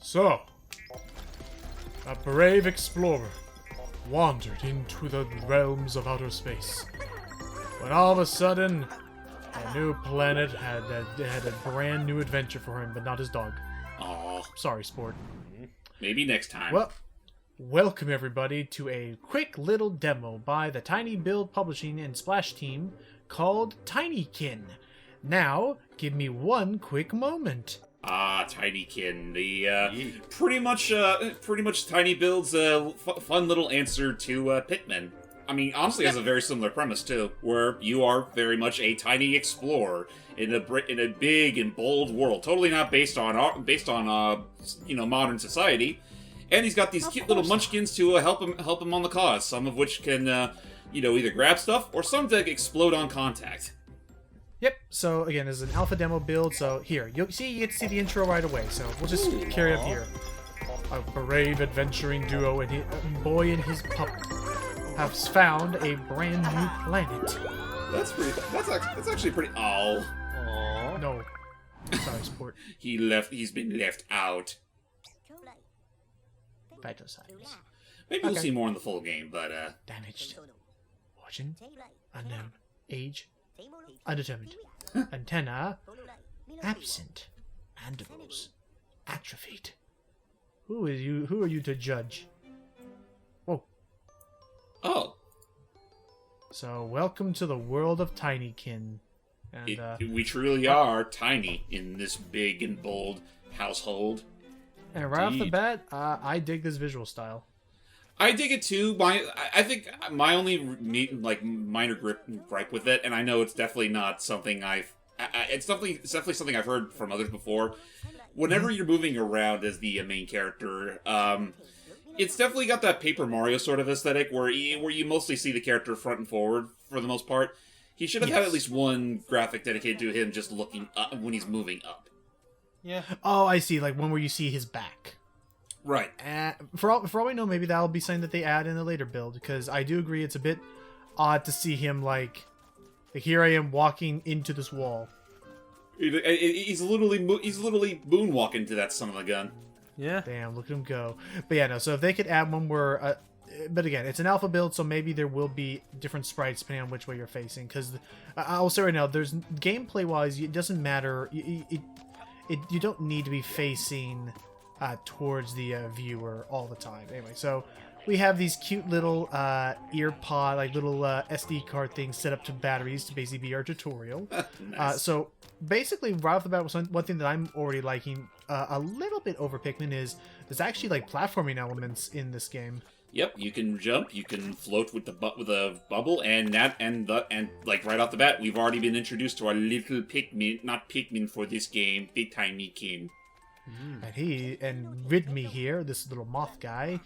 So, a brave explorer wandered into the realms of outer space. When all of a sudden, a new planet had a brand new adventure for him, but not his dog. Oh, Sorry, sport. maybe next time. Well, welcome everybody to a quick little demo by the Tiny Build Publishing and Splash team called Tinykin. Now, give me one quick moment. Tinykin, the pretty much Tiny Build's fun little answer to Pikmin. I mean, honestly, has a very similar premise too, where you are very much a tiny explorer in a big and bold world, totally not based on modern society. And he's got these cute little munchkins to help him on the cause. Some of which can either grab stuff or some that explode on contact. Yep, so again, this is an alpha demo build, so here, you get to see the intro right away, so we'll just carry up here. A brave adventuring duo and a boy and his pup have found a brand new planet. That's actually pretty. Oh. Aww. No. Sorry, sport. He's been left out. Vital signs. Maybe we'll see more in the full game, but Damaged. Origin. Unknown. Age. Undetermined. Antenna. Absent. Mandibles. Atrophied. Who are you to judge? Whoa. Oh. So, welcome to the world of Tinykin. And, we truly are tiny in this big and bold household. and right off the bat, I dig this visual style. I dig it too. I think my only minor gripe with it, and I know it's definitely not something it's definitely something I've heard from others before. Whenever you're moving around as the main character, it's definitely got that Paper Mario sort of aesthetic where you mostly see the character front and forward for the most part. He should have had at least one graphic dedicated to him just looking up when he's moving up. Yeah. Oh, I see. Like one where you see his back. Right. For all we know, maybe that'll be something that they add in a later build, because I do agree it's a bit odd to see him like here I am walking into this wall. He's literally moonwalking to that son of a gun. Yeah. Damn, look at him go. But yeah, no. So if they could add one where, but again, it's an alpha build, so maybe there will be different sprites depending on which way you're facing. Because I'll say right now, there's gameplay wise, it doesn't matter. You don't need to be facing towards the viewer all the time. Anyway, so we have these cute little ear pod, like little SD card things set up to batteries to basically be our tutorial. Nice. So basically, right off the bat, one thing that I'm already liking a little bit over Pikmin is there's actually like platforming elements in this game. Yep, you can jump, you can float with a bubble, and like right off the bat, we've already been introduced to our little Pikmin, not Pikmin for this game, the Tinykin. And Ridme here, this little moth guy,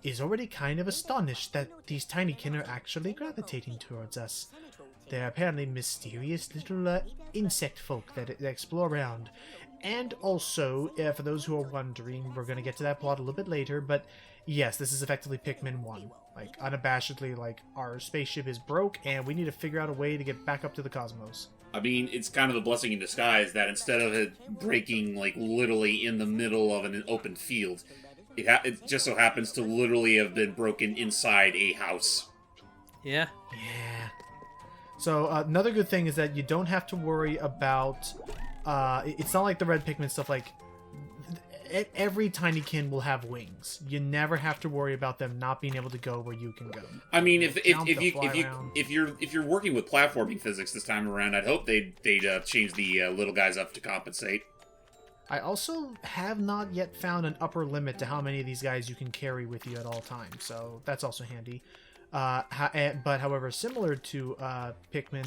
is already kind of astonished that these Tinykin are actually gravitating towards us. They're apparently mysterious little insect folk that explore around. And also, for those who are wondering, we're going to get to that plot a little bit later, but yes, this is effectively Pikmin 1. Like, unabashedly, like, our spaceship is broke, and we need to figure out a way to get back up to the cosmos. I mean, it's kind of a blessing in disguise that instead of it breaking, like, literally in the middle of an open field, it just so happens to literally have been broken inside a house. Yeah. Yeah. So, another good thing is that you don't have to worry about... it's not like the red Pikmin stuff, like... Every Tinykin will have wings. You never have to worry about them not being able to go where you can go. I mean, if you're working with platforming physics this time around, I'd hope they'd change the little guys up to compensate. I also have not yet found an upper limit to how many of these guys you can carry with you at all times, so that's also handy. But however, similar to Pikmin,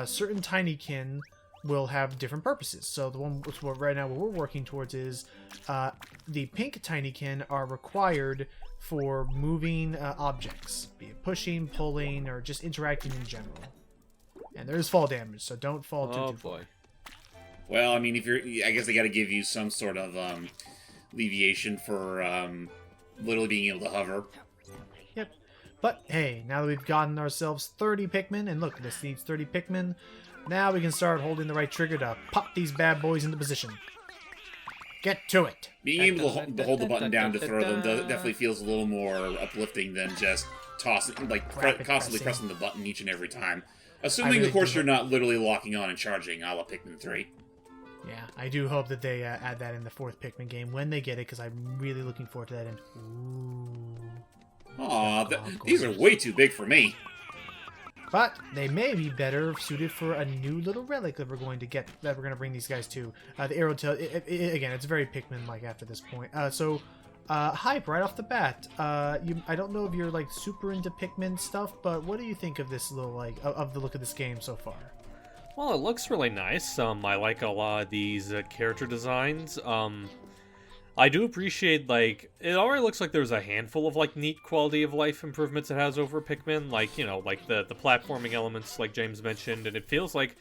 certain Tinykin will have different purposes. So the one right now what we're working towards is the pink Tinykin are required for moving objects, be it pushing, pulling, or just interacting in general. And there's fall damage, so don't fall too far. Well, I mean, I guess they got to give you some sort of alleviation for literally being able to hover. Yep. But hey, now that we've gotten ourselves 30 Pikmin, and look, this needs 30 Pikmin. Now we can start holding the right trigger to pop these bad boys into position. Get to it! being able to hold the button down to throw them definitely feels a little more uplifting than just tossing, like constantly pressing the button each and every time. Assuming, really of course, you're not literally locking on and charging a la Pikmin 3. Yeah, I do hope that they add that in the 4th Pikmin game when they get it, because I'm really looking forward to that. And ooh, Aw, these are way too big for me. but they may be better suited for a new little relic that we're going to bring these guys to. The arrow tail. Again, it's very Pikmin-like after this point. Hype right off the bat. I don't know if you're like super into Pikmin stuff, but what do you think of this little of the look of this game so far? Well, it looks really nice. I like a lot of these character designs. I do appreciate, like, it already looks like there's a handful of, like, neat quality of life improvements it has over Pikmin. Like, you know, like the platforming elements, like James mentioned. And it feels like,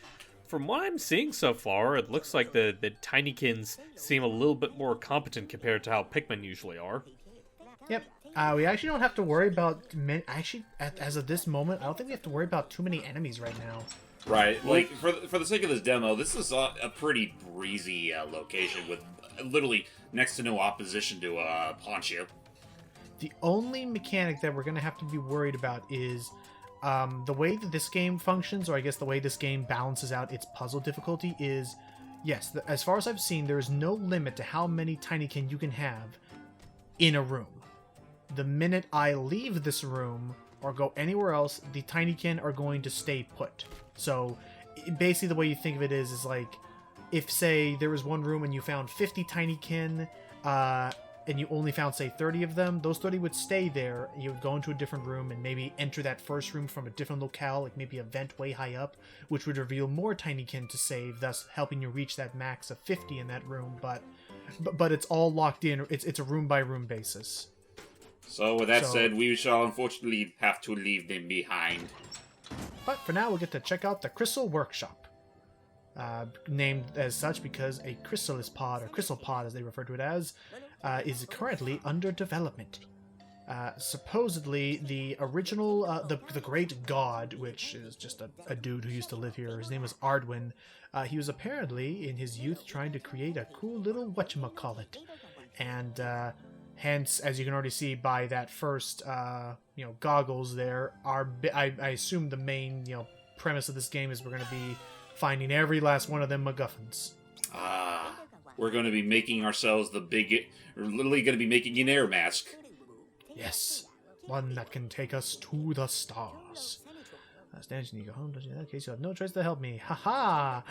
from what I'm seeing so far, it looks like the Tinykins seem a little bit more competent compared to how Pikmin usually are. Yep. We actually don't have to worry about... as of this moment, I don't think we have to worry about too many enemies right now. Right, like, for the sake of this demo, this is a pretty breezy location with literally next to no opposition to Poncho. The only mechanic that we're going to have to be worried about is the way that this game functions, or I guess the way this game balances out its puzzle difficulty is, yes, as far as I've seen, there is no limit to how many Tinykin you can have in a room. The minute I leave this room or go anywhere else, the Tinykin are going to stay put. So basically the way you think of it is like, if say there was one room and you found 50 Tinykin, and you only found say 30 of them, those 30 would stay there. You would go into a different room and maybe enter that first room from a different locale, like maybe a vent way high up, which would reveal more Tinykin to save, thus helping you reach that max of 50 in that room. But it's all locked in. It's a room by room basis. So with that said, we shall unfortunately have to leave them behind. But for now, we'll get to check out the Crystal Workshop. Named as such because a Chrysalis pod, or Crystal pod as they refer to it as, is currently under development. Supposedly, the original, the Great God, which is just a dude who used to live here, his name was Ardwin, he was apparently, in his youth, trying to create a cool little whatchamacallit. And hence, as you can already see by that first, goggles there, I assume the main, premise of this game is we're going to be finding every last one of them MacGuffins. We're going to be making ourselves we're literally going to be making an air mask. Yes, one that can take us to the stars. Stanch, you go home. In that case, you have no choice to help me. Haha!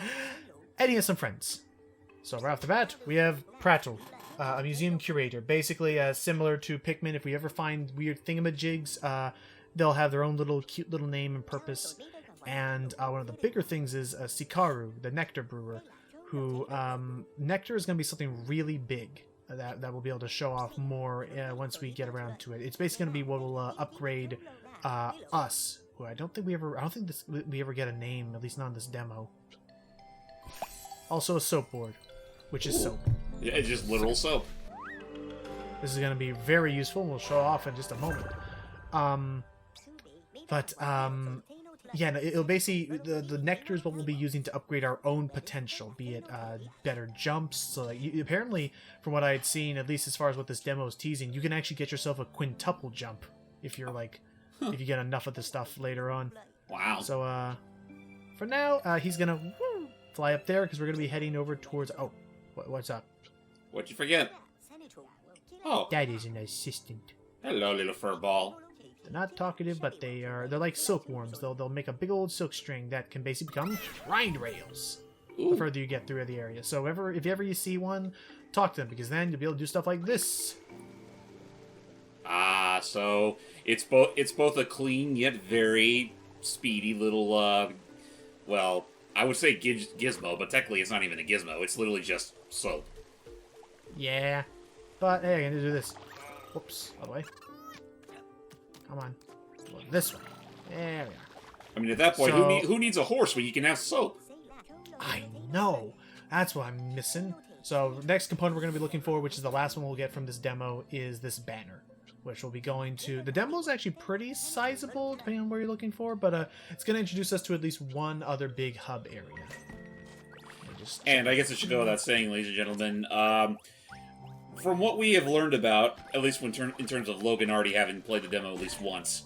Eddie has some friends. So right off the bat, we have Prattle, a museum curator. Basically, similar to Pikmin, if we ever find weird thingamajigs, they'll have their own little cute little name and purpose. And one of the bigger things is Sikaru, the nectar brewer, who nectar is going to be something really big that we'll be able to show off more once we get around to it. It's basically going to be what will upgrade us. Who I don't think we ever get a name, at least not in this demo. Also a soap board, which is soap. Yeah, it's just literal soap. This is going to be very useful. We'll show off in just a moment. Yeah, no, it'll basically, the nectar is what we'll be using to upgrade our own potential, be it better jumps. So like, apparently, from what I had seen, at least as far as what this demo is teasing, you can actually get yourself a quintuple jump if you're like, if you get enough of this stuff later on. Wow. So for now, he's gonna fly up there because we're gonna be heading over towards. Oh, what's up? What'd you forget? Oh, That is an assistant. hello, little furball. They're not talkative, but they're like silkworms. They'll make a big old silk string that can basically become grind rails. Ooh. The further you get through the area. So if ever you see one, talk to them, because then you'll be able to do stuff like this. So it's both a clean yet very speedy little well, I would say gizmo, but technically it's not even a gizmo. It's literally just soap. Yeah, but hey, I'm gonna do this. Whoops, all the way. Come on, well, this one. There we are. I mean, at that point, who needs a horse when you can have soap? I know. That's what I'm missing. So next component we're going to be looking for, which is the last one we'll get from this demo, is this banner, which we'll be going to. The demo is actually pretty sizable, depending on where you're looking for, but it's going to introduce us to at least one other big hub area. And I guess it should go without saying, ladies and gentlemen, from what we have learned about, at least in terms of Logan already having played the demo at least once,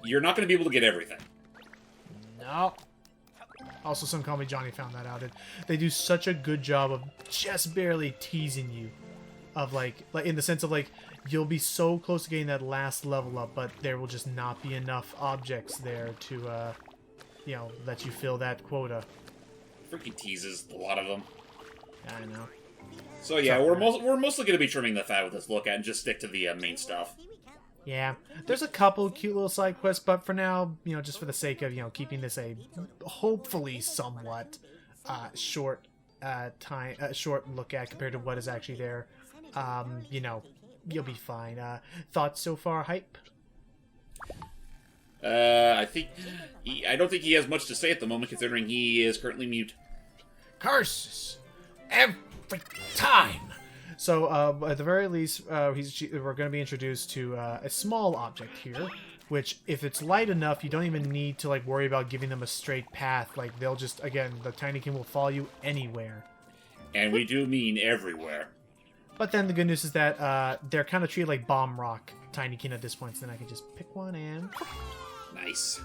you're not going to be able to get everything. No. Also, some Call Me Johnny found that out. They do such a good job of just barely teasing you. Of like in the sense of like, you'll be so close to getting that last level up, but there will just not be enough objects there to, you know, let you fill that quota. Freaking teases, a lot of them. I know. So yeah, we're mostly going to be trimming the fat with this look at and just stick to the main stuff. Yeah, there's a couple cute little side quests, but for now, you know, just for the sake of, you know, keeping this a hopefully somewhat short short look at compared to what is actually there, you know, you'll be fine. Thoughts so far, Hype? I don't think he has much to say at the moment, considering he is currently mute. Curses! Every time! So, at the very least, we're going to be introduced to a small object here, which, if it's light enough, you don't even need to, like, worry about giving them a straight path. Like, they'll just, again, the Tinykin will follow you anywhere. And we do mean everywhere. But then the good news is that they're kind of treated like bomb rock Tinykin at this point, so then I can just pick one and... Nice.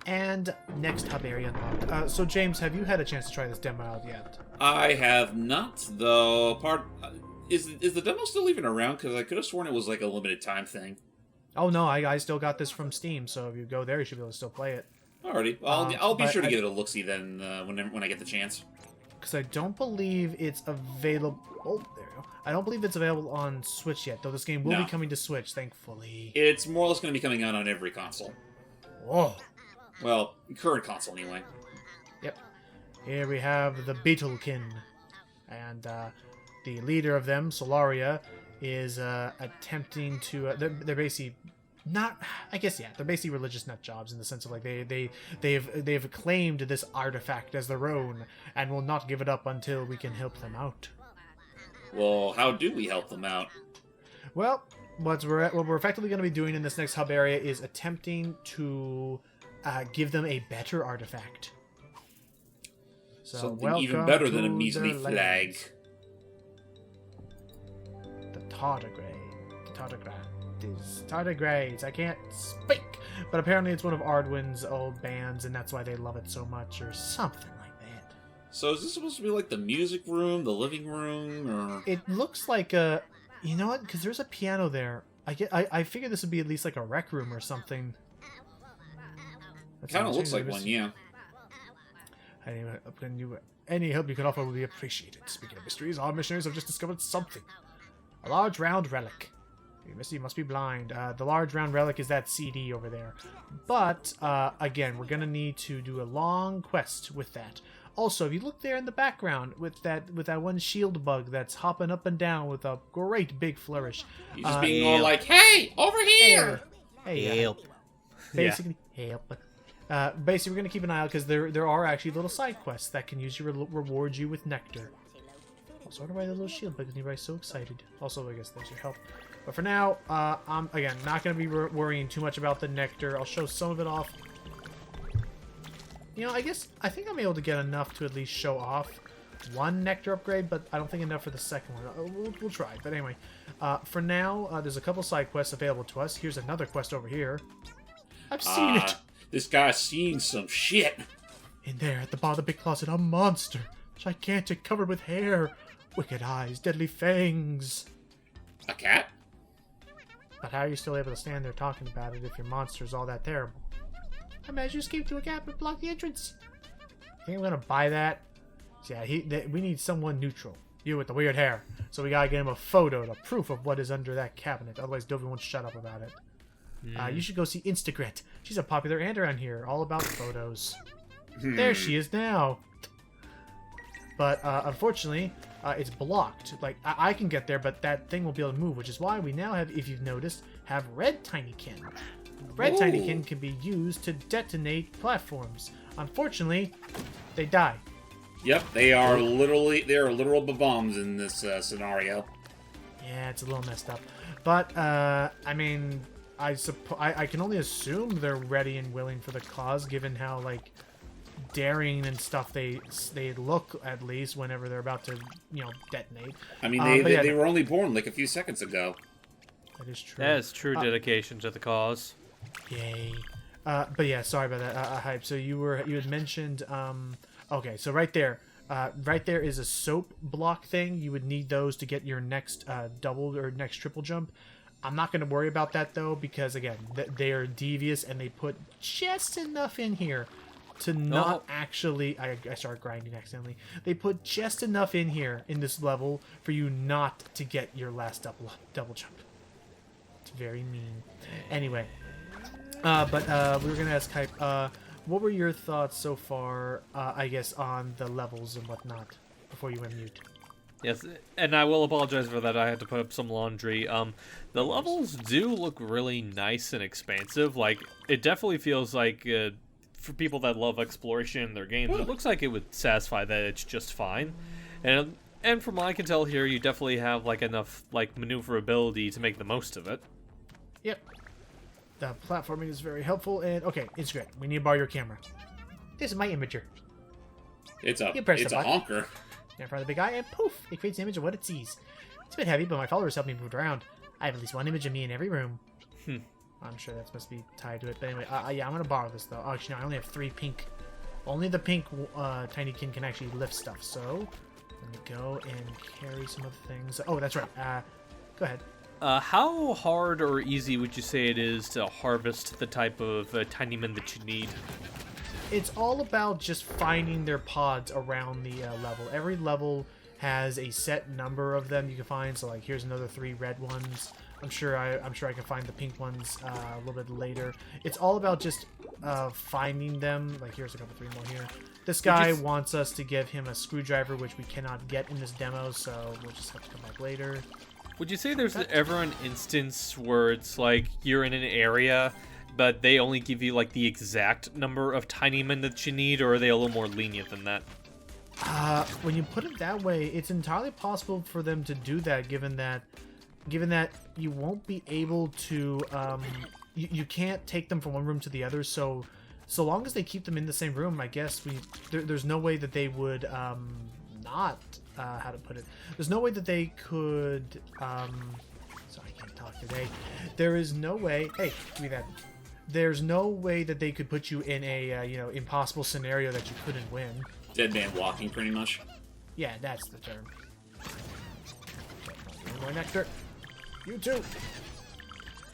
And next hub area unlocked. So, James, have you had a chance to try this demo out yet? I have not, though. Is the demo still even around? Because I could have sworn it was like a limited time thing. Oh no, I still got this from Steam, so if you go there, you should be able to still play it. Alrighty, I'll be sure to give it a look-see then when I get the chance. Because I don't believe it's available. Oh, there you go. I don't believe it's available on Switch yet, though this game will be coming to Switch, thankfully. It's more or less going to be coming out on every console. Whoa. Well, current console anyway. Yep. Here we have the Beetlekin, and the leader of them, Solaria, is attempting to. They're basically not. I guess yeah. They're basically religious nut jobs in the sense of like they've claimed this artifact as their own and will not give it up until we can help them out. Well, how do we help them out? Well, what we're effectively going to be doing in this next hub area is attempting to give them a better artifact. So something even better than a measly flag. The tardigrades. I can't speak, but apparently it's one of Ardwin's old bands, and that's why they love it so much, or something like that. So is this supposed to be like the music room, the living room, or? It looks like a, you know what? Because there's a piano there. I figured this would be at least like a rec room or something. Kind of looks like one, yeah. Any help you can offer will be appreciated. Speaking of mysteries, our missionaries have just discovered something. A large round relic. You must be blind. The large round relic is that CD over there. But, again, we're going to need to do a long quest with that. Also, if you look there in the background with that one shield bug that's hopping up and down with a great big flourish. He's just being all like, hey, over here! Hey, help. Basically, help. Basically, we're going to keep an eye out because there are actually little side quests that can usually reward you with nectar. Also, I wonder why the little shield bug is everybody so excited. Also, I guess there's your help. But for now, I'm, again, not going to be worrying too much about the nectar. I'll show some of it off. You know, I think I'm able to get enough to at least show off one nectar upgrade, but I don't think enough for the second one. We'll try. But anyway, for now, there's a couple side quests available to us. Here's another quest over here. I've seen it. This guy's seen some shit. In there, at the bottom of the big closet, a monster. Gigantic, covered with hair. Wicked eyes, deadly fangs. A cat? But how are you still able to stand there talking about it if your monster's all that terrible? I managed to escape through a gap and block the entrance. Think I'm gonna buy that? Yeah, we need someone neutral. You with the weird hair. So we gotta get him a photo, the proof of what is under that cabinet. Otherwise, Dovey won't shut up about it. You should go see Instagret. She's a popular aunt around here, all about photos. There she is now. But unfortunately, it's blocked. Like I can get there, but that thing won't be able to move, which is why we now have, if you've noticed, have red Tinykin. Red Tinykin can be used to detonate platforms. Unfortunately, they die. Yep, they are literal bombs in this scenario. Yeah, it's a little messed up. But I mean, I can only assume they're ready and willing for the cause, given how like daring and stuff they look, at least whenever they're about to, you know, detonate. I mean, Yeah, they were only born like a few seconds ago. that is true. That is true dedication to the cause. Yay. But yeah, sorry about that, Hype. So you had mentioned, okay, so right there is a soap block thing. You would need those to get your next double or next triple jump. I'm not going to worry about that though, because again, they are devious and they put just enough in here to not actually. I started grinding accidentally. They put just enough in here in this level for you not to get your last double jump. It's very mean. Anyway. But we were gonna ask Hype, what were your thoughts so far, I guess, on the levels and whatnot, before you went mute? Yes, and I will apologize for that. I had to put up some laundry. The levels do look really nice and expansive. Like, it definitely feels like, for people that love exploration in their games, it looks like it would satisfy that it's just fine. And from what I can tell here, you definitely have, like, enough, like, maneuverability to make the most of it. Yep. The platforming is very helpful, and okay, it's great. We need to borrow your camera. This is my imager. It's a button. honker. In front of the big eye, and poof, it creates an image of what it sees. It's a bit heavy, but my followers help me move it around. I have at least one image of me in every room. I'm sure that's supposed to be tied to it, but anyway, yeah, I'm gonna borrow this though. Oh, actually, no, I only have 3 pink. Only the pink Tinykin can actually lift stuff, so let me go and carry some of the things. Oh, that's right. Go ahead. How hard or easy would you say it is to harvest the type of Tinyman that you need? It's all about just finding their pods around the level. Every level has a set number of them you can find. So, like, here's another 3 red ones. I'm sure I can find the pink ones a little bit later. It's all about just finding them. Like, here's a couple, 3 more here. This guy wants us to give him a screwdriver, which we cannot get in this demo, so we'll just have to come back later. Would you say there's ever an instance where it's like you're in an area, but they only give you like the exact number of Tinymen that you need, or are they a little more lenient than that? When you put it that way, it's entirely possible for them to do that, given that you won't be able to, you can't take them from one room to the other. So long as they keep them in the same room, I guess there's no way that they would not. How to put it? There's no way that they could. Sorry, I can't talk today. There is no way. Hey, give me that. There's no way that they could put you in a impossible scenario that you couldn't win. Dead man walking, pretty much. Yeah, that's the term. Okay, more nectar. You too.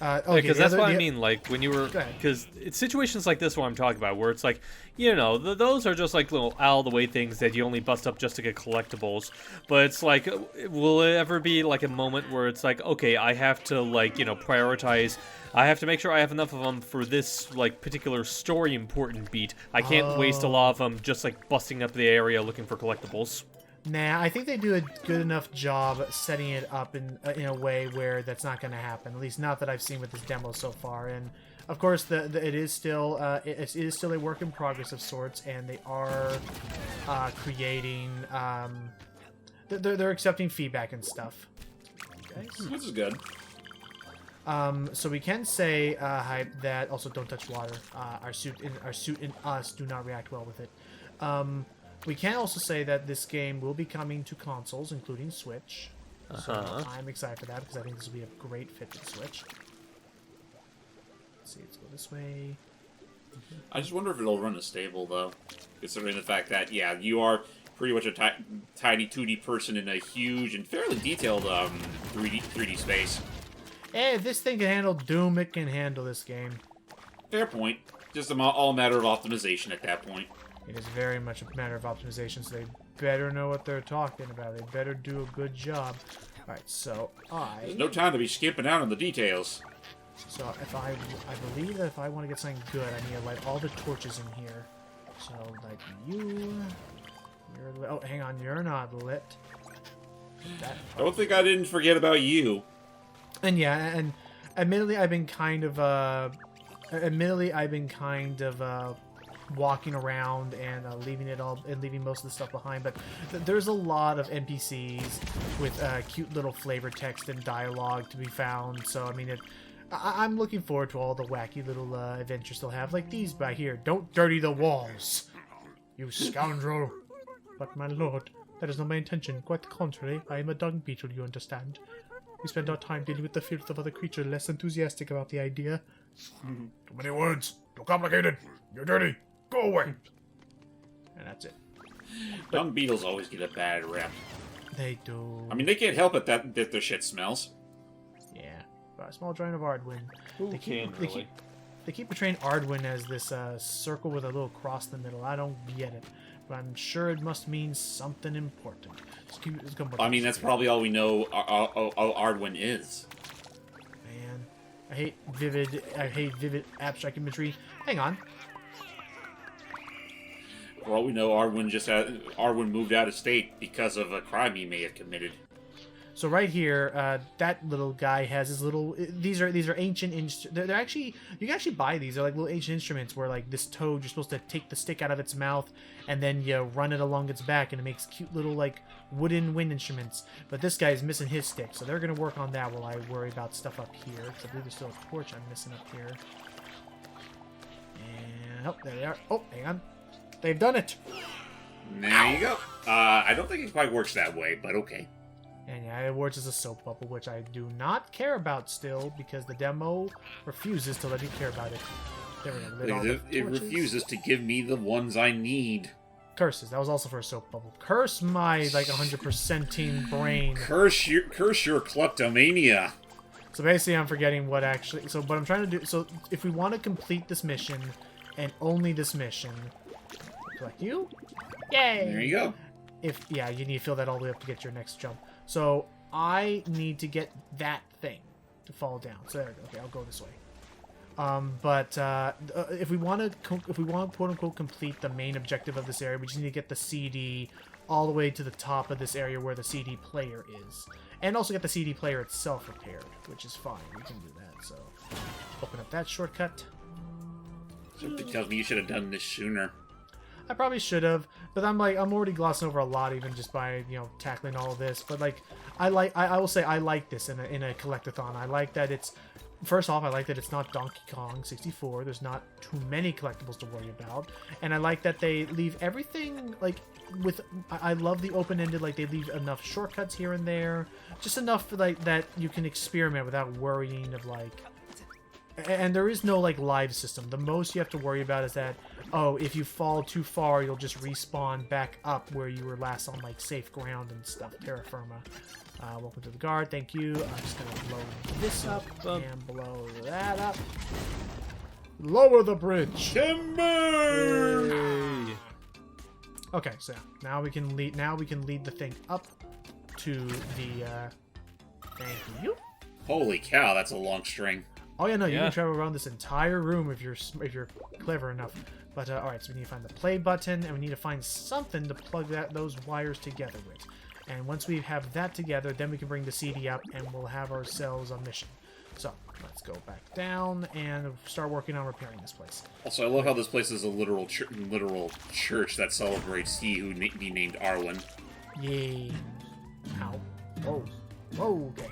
Okay, because that's what I mean. Like when you were, because it's situations like this what I'm talking about, where it's like, those are just like little out of the way things that you only bust up just to get collectibles. But it's like, will it ever be like a moment where it's like, okay, I have to prioritize. I have to make sure I have enough of them for this like particular story important beat. I can't waste a lot of them just like busting up the area looking for collectibles. Nah, I think they do a good enough job setting it up in a way where that's not going to happen. At least not that I've seen with this demo so far. And of course, it is still it is still a work in progress of sorts, and they are creating. They're accepting feedback and stuff. Okay. Which is good. So we can say, Hype, that also don't touch water. Our suit and us do not react well with it. We can also say that this game will be coming to consoles, including Switch. So I'm excited for that because I think this will be a great fit for the Switch. Let's see, let's go this way. I just wonder if it'll run as stable, though. Considering the fact that, yeah, you are pretty much a tiny 2D person in a huge and fairly detailed 3D space. Hey, if this thing can handle Doom, it can handle this game. Fair point. Just all a matter of optimization at that point. It is very much a matter of optimization, so they better know what they're talking about. They better do a good job. Alright, so There's no time to be skipping out on the details. So if I believe that if I want to get something good, I need to light all the torches in here. So, like you're lit. Oh, hang on, you're not lit. Don't think I didn't forget about you. And yeah, and admittedly, I've been kind of walking around and leaving most of the stuff behind, but there's a lot of NPCs with cute little flavor text and dialogue to be found. So I mean, I'm looking forward to all the wacky little adventures they'll have, like these by here. Don't dirty the walls. You scoundrel! But my lord, that is not my intention. Quite the contrary, I am a dung beetle, you understand. We spend our time dealing with the filth of other creatures, less enthusiastic about the idea. Too many words. Too complicated. You're dirty. Go away. And that's it. Dung beetles always get a bad rep. They do. I mean, they can't help it that their shit smells. Yeah. But a small giant of Ardwin. Who can really? They keep portraying Ardwin as this circle with a little cross in the middle. I don't get it. But I'm sure it must mean something important. I mean, that's probably all we know Ardwin is. Man, I hate vivid abstract imagery. Hang on. For all we know, Ardwin moved out of state because of a crime he may have committed. So right here, that little guy has his little. These are ancient. They're actually, you can actually buy these. They're like little ancient instruments where like this toad, you're supposed to take the stick out of its mouth and then you run it along its back and it makes cute little like wooden wind instruments. But this guy's missing his stick, so they're gonna work on that while I worry about stuff up here. Because I believe there's still a torch I'm missing up here. And oh, there they are. Oh, hang on, they've done it. There you go. I don't think it quite works that way, but okay. And yeah, it works as a soap bubble, which I do not care about still, because the demo refuses to let me care about it. There we go. It refuses to give me the ones I need. Curses. That was also for a soap bubble. Curse my, like, 100%ing brain. Curse your kleptomania. So basically, I'm forgetting what actually... So what I'm trying to do... So if we want to complete this mission, and only this mission... Collect you? Yay! There you go. Yeah, you need to fill that all the way up to get your next jump. So I need to get that thing to fall down. So there we go. Okay, I'll go this way. If we want to quote unquote complete the main objective of this area, we just need to get the CD all the way to the top of this area where the CD player is, and also get the CD player itself repaired, which is fine. We can do that. So open up that shortcut. Something tells me you should have done this sooner. I probably should have, but I'm already glossing over a lot even just by, tackling all of this. But like, I will say I like this in a collectathon. I like that it's, first off, I like that it's not Donkey Kong 64. There's not too many collectibles to worry about, and I like that they leave everything like with. I love the open-ended, like they leave enough shortcuts here and there, just enough like that you can experiment without worrying of like. And there is no, like, live system. The most you have to worry about is that, oh, if you fall too far, you'll just respawn back up where you were last on, like, safe ground and stuff. Terra firma. Welcome to the guard. Thank you. I'm just going to blow this up and blow that up. Lower the bridge. Timber! Yay. Okay, so now we can lead the thing up to the, thank you. Holy cow, that's a long string. Oh yeah, no, you can travel around this entire room if you're clever enough. But all right, so we need to find the play button, and we need to find something to plug those wires together with. And once we have that together, then we can bring the CD up, and we'll have ourselves a mission. So let's go back down and start working on repairing this place. Also, I love how this place is a literal church that celebrates he who be named Arwen. Yay! Ow! Whoa! Whoa! Okay.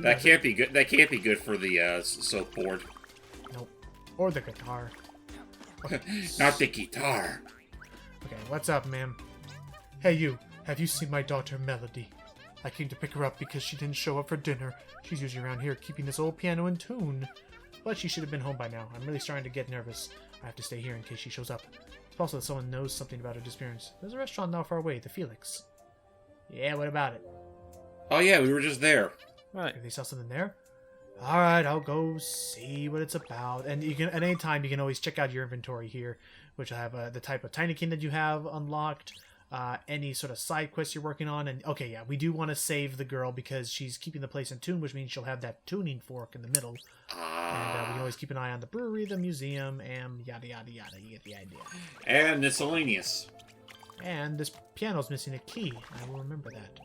That can't be good. That can't be good for the soap board. Nope. Or the guitar. Okay. Not the guitar. Okay, what's up, ma'am? Hey, you. Have you seen my daughter, Melody? I came to pick her up because she didn't show up for dinner. She's usually around here keeping this old piano in tune. But she should have been home by now. I'm really starting to get nervous. I have to stay here in case she shows up. It's possible that someone knows something about her disappearance. There's a restaurant not far away, the Felix. Yeah, what about it? Oh yeah, we were just there. Right. If they sell something there? Alright, I'll go see what it's about. And you can, at any time, you can always check out your inventory here, which will have the type of Tinykin that you have unlocked, any sort of side quests you're working on. And okay, yeah, we do want to save the girl because she's keeping the place in tune, which means she'll have that tuning fork in the middle. And we can always keep an eye on the brewery, the museum, and yada yada yada. You get the idea. And miscellaneous. And this piano's missing a key. I will remember that.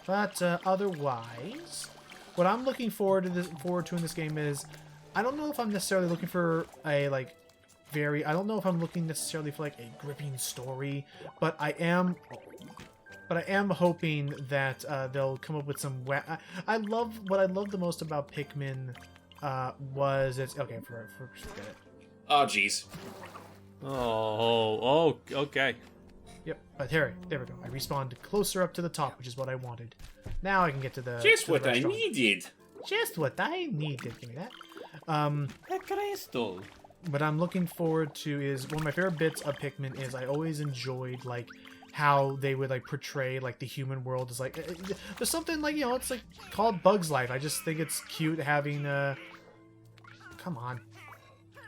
But otherwise, what I'm looking forward to in this game is, I don't know if I'm necessarily looking for a I don't know if I'm looking necessarily for like a gripping story, but I am hoping that they'll come up with some. What I love the most about Pikmin was it's okay for forget it. Oh jeez. Oh, okay. Yep, but there we go. I respawned closer up to the top, which is what I wanted. Now I can get to the Just to the what I restaurant. needed. Just what I needed. Give me that. Crystal. What I'm looking forward to is one of my favorite bits of Pikmin is I always enjoyed like how they would like portray like the human world is like there's something like it's like called Bug's Life. I just think it's cute having come on,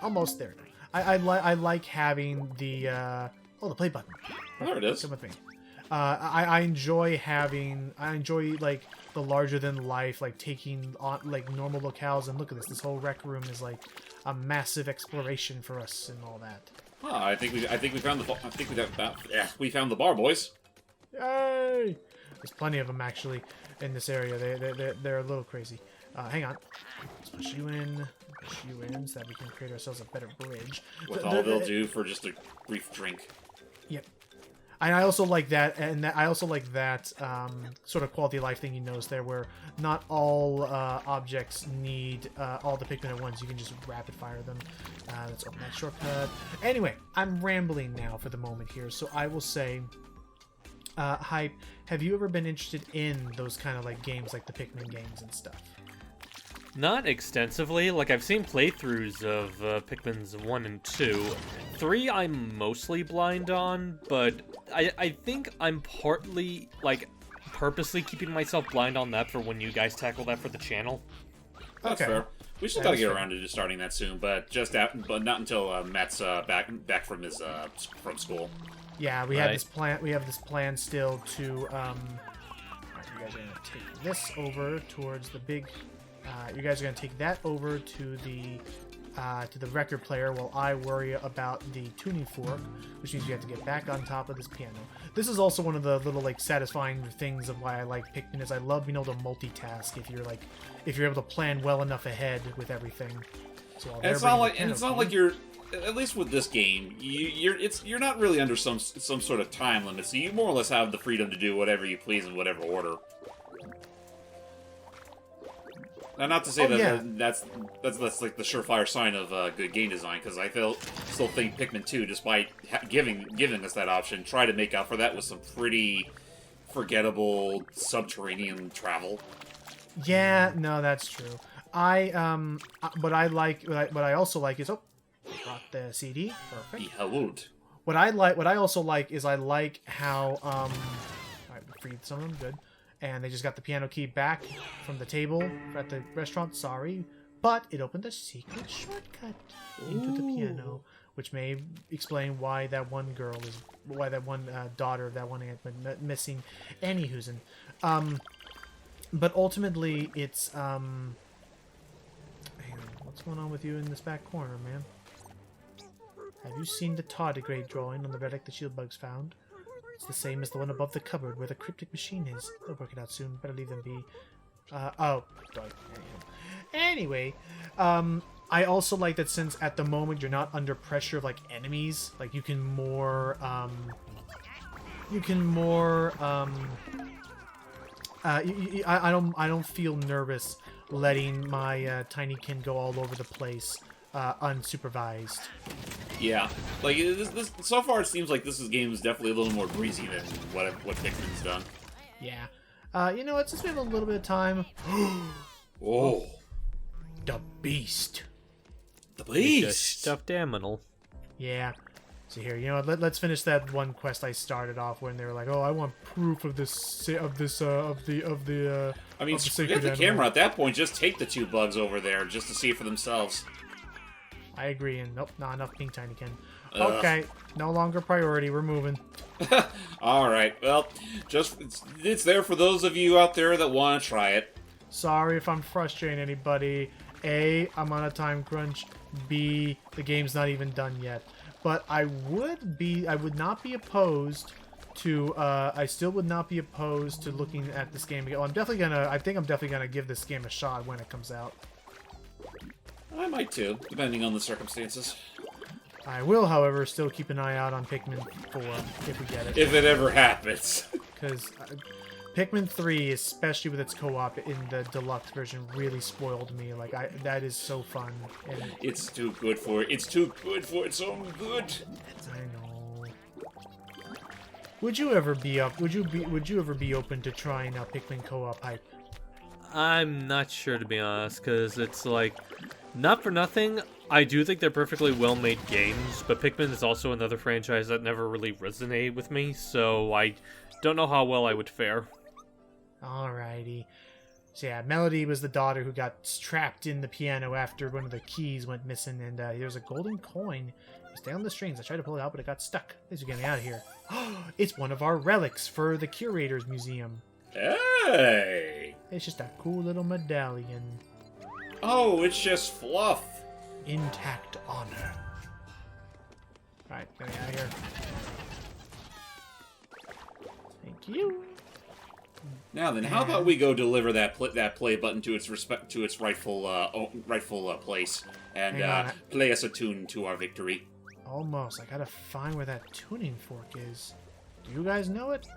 almost there. I like having the the play button. There it is. Come with me. I enjoy like the larger than life, like taking on like normal locales, and look at this. This whole rec room is like a massive exploration for us and all that. I think we found we found the bar, boys. Yay! There's plenty of them actually in this area. They're a little crazy. Hang on. Let's push you in so that we can create ourselves a better bridge. With all they'll do for just a brief drink. Yep. And I also like that, I also like that sort of quality of life thing you notice there, where not all objects need all the Pikmin at once. You can just rapid fire them. Let's open that shortcut. Anyway, I'm rambling now for the moment here, so I will say, Hype, have you ever been interested in those kind of like games, like the Pikmin games and stuff? Not extensively. Like, I've seen playthroughs of Pikmin's 1 and 2. 3 I'm mostly blind on, but I think I'm partly, like, purposely keeping myself blind on that for when you guys tackle that for the channel. That's Okay. fair. We still That gotta is get fair. around to starting that soon, but not until Matt's back from his from school. Yeah, we have Right. this plan. We have this plan still to. Alright, you guys are gonna take this over towards the big. You guys are gonna take that over to the record player while I worry about the tuning fork, which means you have to get back on top of this piano. This is also one of the little like satisfying things of why I like Pikmin is I love being able to multitask if you're able to plan well enough ahead with everything. So while And it's they're not bringing like the and it's piano not like key- you're at least with this game, you're not really under some sort of time limit, so you more or less have the freedom to do whatever you please in whatever order. Now, not to say that's like the surefire sign of good game design, because I still think Pikmin 2, despite giving us that option, tried to make up for that with some pretty forgettable subterranean travel. Yeah, no, that's true. What I also like is brought the CD. Perfect. Behold. What I also like is I like how I freed some of them, good. And they just got the piano key back from the table at the restaurant, sorry. But it opened a secret shortcut into the piano, which may explain why that one daughter of that one aunt went missing. Anywho's. But ultimately, it's hang on, what's going on with you in this back corner, man? Have you seen the tardigrade drawing on the relic the shield bugs found? It's the same as the one above the cupboard where the cryptic machine is. They'll work it out soon. Better leave them be. Oh, darn. Anyway, I also like that since at the moment you're not under pressure of like enemies, like you can more, I don't feel nervous letting my Tinykin go all over the place unsupervised. Yeah, like this. So far, it seems like this game is definitely a little more breezy than what Pikmin's done. Yeah. You know what? Since we have a little bit of time, Oh, the beast. the Just beast! stuffed animal. Yeah. So here, you know what? Let's finish that one quest I started off when they were like, "Oh, I want proof of this, of the." I mean, of the forget sacred the animal." camera at that point. Just take the two bugs over there just to see it for themselves. I agree, and nope, not enough pink Tinykin. Ugh. Okay, no longer priority. We're moving. All right, well, it's there for those of you out there that want to try it. Sorry if I'm frustrating anybody. A, I'm on a time crunch. B, the game's not even done yet. But I would not be opposed to. I still would not be opposed to looking at this game again. Well, I think I'm definitely gonna give this game a shot when it comes out. I might too, depending on the circumstances. I will, however, still keep an eye out on Pikmin 4 if we get it. If it ever happens. Because Pikmin 3, especially with its co-op in the deluxe version, really spoiled me. Like, that is so fun. And It's too good for it. It's too good for its own good. I know. Would you ever be open to trying out Pikmin co-op hype? I'm not sure, to be honest, because it's like, not for nothing, I do think they're perfectly well-made games, but Pikmin is also another franchise that never really resonated with me, so I don't know how well I would fare. Alrighty. So yeah, Melody was the daughter who got trapped in the piano after one of the keys went missing, and there's a golden coin. Stay on the strings. I tried to pull it out, but it got stuck. Please get me out of here. It's one of our relics for the Curator's Museum. Hey! It's just a cool little medallion. Oh, it's just fluff. Intact honor. Alright, get me out of here. Thank you. Now then, how about we go deliver that play button to its rightful place and play us a tune to our victory? Almost. I gotta find where that tuning fork is. Do you guys know it?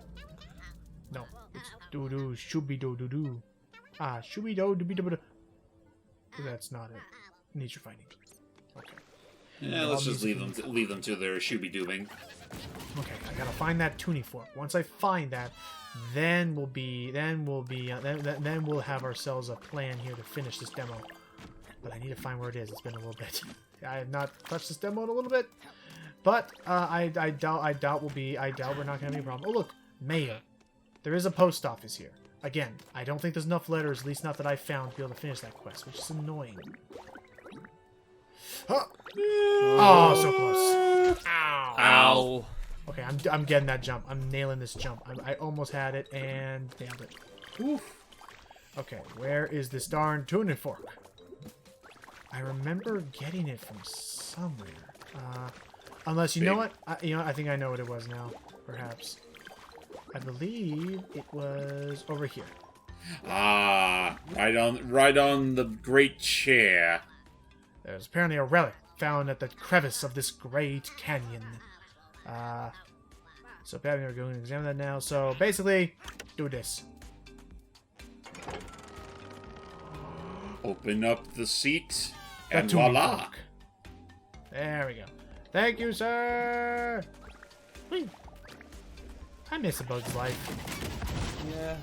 No. It's doo-doo, shooby-doo-doo-doo. Ah, shooby-doo-doo-doo-doo. That's not it. Nature finding. Okay. Yeah, let's just leave them to their shooby-doobing. Okay, I gotta find that tuning fork. Once I find that, then we'll have ourselves a plan here to finish this demo. But I need to find where it is. It's been a little bit. I have not touched this demo in a little bit, but I doubt we're not gonna have any problem. Oh look, mayor. There is a post office here. Again, I don't think there's enough letters, at least not that I found, to be able to finish that quest, which is annoying. Huh. Oh, so close. Ow. Ow. Okay, I'm getting that jump. I'm nailing this jump. I almost had it and nailed it. Oof. Okay, where is this darn tuning fork? I remember getting it from somewhere. Unless you know what? I think I know what it was now. Perhaps. I believe it was over here. Ah, right on the great chair. There's apparently a relic found at the crevice of this great canyon. So Babby, we're going to examine that now. So basically, do this. Open up the seat, and That tuning voila! fork. There we go. Thank you, sir. Whee. I miss A Bug's Life. Yeah.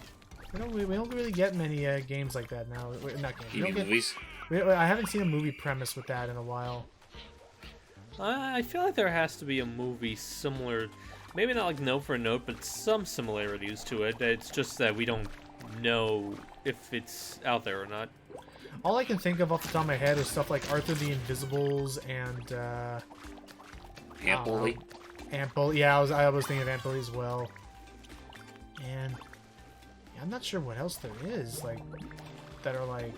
We don't really get many games like that now. Not games. We don't get, Movies. I haven't seen a movie premise with that in a while. I feel like there has to be a movie similar, maybe not like note for note, but some similarities to it. It's just that we don't know if it's out there or not. All I can think of off the top of my head is stuff like Arthur the Invisibles and Ample. Ample. Yeah, I was thinking of Ample as well. And yeah, I'm not sure what else there is like that are like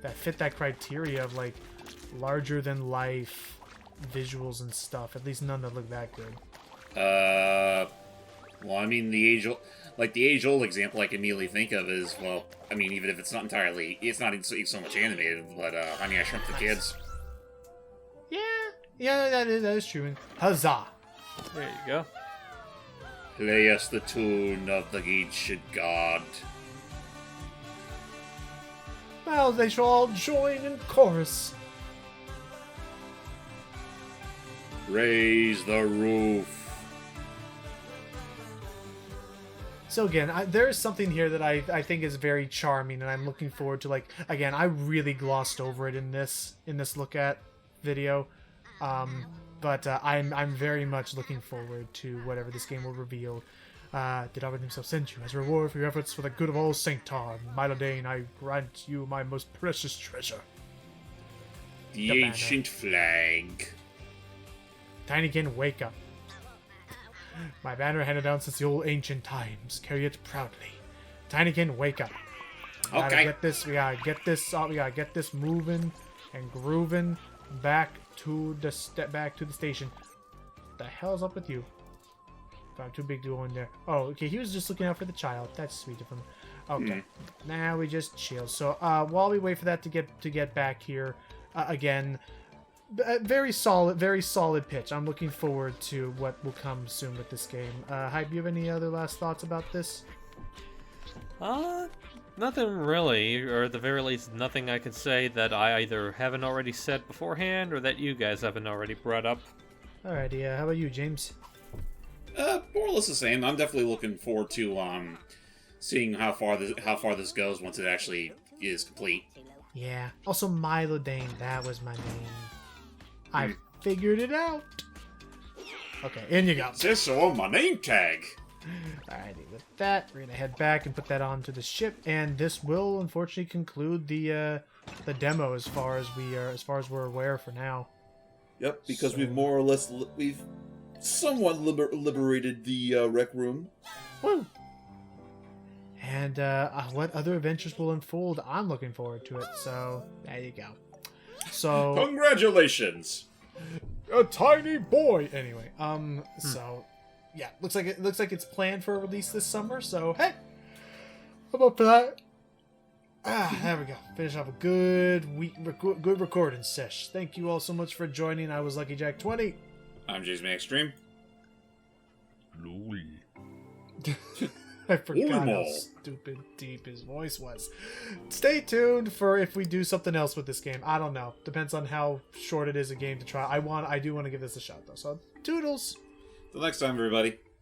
that fit that criteria of like larger than life visuals and stuff. At least none that look that good. Well, I mean, the age-old example I can immediately think of is, well, I mean, even if it's not so much animated, but Honey, I Shrunk the Kids. Yeah, that is true. And huzzah! There you go. Play us the tune of the ancient god. Well, they shall all join in chorus. Raise the roof. So again, there is something here that I think is very charming, and I'm looking forward to. Like, again, I really glossed over it in this look at video, but I'm very much looking forward to whatever this game will reveal. Did Albert himself send you as a reward for your efforts for the good of all Sanctar? Milodane, I grant you my most precious treasure. The banner. ancient flag. Tinykin, wake up. My banner handed down since the old ancient times. Carry it proudly. Tinykin, wake up. We gotta get this. We gotta get this. We gotta get this moving and grooving back to the station. The hell's up with you? I'm too big to go in there. Oh, okay. He was just looking out for the child. That's sweet of him. Okay. Now we just chill. So while we wait for that to get back here, again. Very solid pitch. I'm looking forward to what will come soon with this game. Hype, you have any other last thoughts about this? Nothing really, or at the very least, nothing I can say that I either haven't already said beforehand or that you guys haven't already brought up. Alrighty, how about you, James? More or less the same. I'm definitely looking forward to seeing how far this goes once it actually is complete. Yeah. Also, Milo Dane, that was my name. I figured it out. Okay, in you go. It says so on my name tag. Alrighty, with that, we're gonna head back and put that onto the ship, and this will unfortunately conclude the demo as far as we're aware for now. Yep, because So- we've more or less we've somewhat liberated the rec room. Woo! And what other adventures will unfold? I'm looking forward to it. So there you go. So Congratulations. a tiny boy. Anyway, so yeah, looks like it's planned for a release this summer. So hey, I'm up for that. There we go. Finish off a good good recording sesh. Thank you all so much for joining. I was Lucky Jack 20. I'm James May Extreme. Louie. I forgot how Normal. stupid deep his voice was. Stay tuned for if we do something else with this game. I don't know. Depends on how short it is a game to try. I do want to give this a shot though. So toodles. Till next time, everybody.